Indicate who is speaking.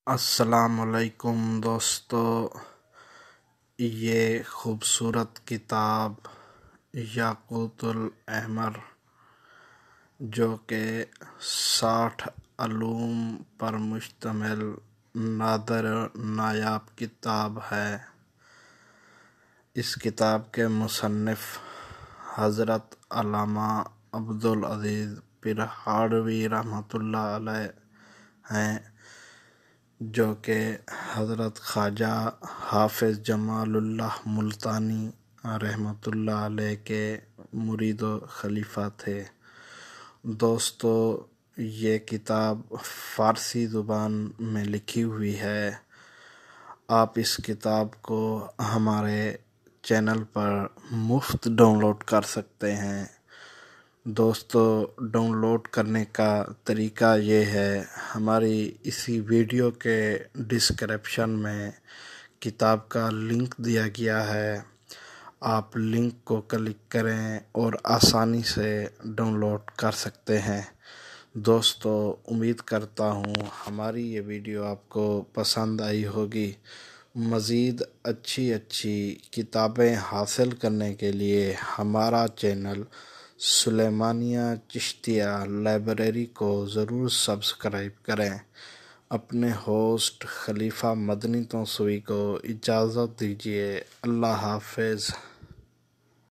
Speaker 1: السلام علیکم دوستو، یہ خوبصورت کتاب یاقوت الاحمر جو کہ 60 علوم پر مشتمل نادر نایاب کتاب ہے۔ اس کتاب کے مصنف حضرت علامہ عبدالعزیز پرہاڑوی رحمۃ اللہ علیہ ہیں، جو کہ حضرت خواجہ حافظ جمال اللہ ملتانی رحمۃ اللہ علیہ کے مرید و خلیفہ تھے۔ دوستو، یہ کتاب فارسی زبان میں لکھی ہوئی ہے۔ آپ اس کتاب کو ہمارے چینل پر مفت ڈاؤن لوڈ کر سکتے ہیں۔ دوستو، ڈاؤن لوڈ کرنے کا طریقہ یہ ہے، ہماری اسی ویڈیو کے ڈسکرپشن میں کتاب کا لنک دیا گیا ہے۔ آپ لنک کو کلک کریں اور آسانی سے ڈاؤن لوڈ کر سکتے ہیں۔ دوستو، امید کرتا ہوں ہماری یہ ویڈیو آپ کو پسند آئی ہوگی۔ مزید اچھی کتابیں حاصل کرنے کے لیے ہمارا چینل سلیمانیہ چشتیہ لائبریری کو ضرور سبسکرائب کریں۔ اپنے ہوسٹ خلیفہ مدنی توسوی کو اجازت دیجیے۔ اللہ حافظ۔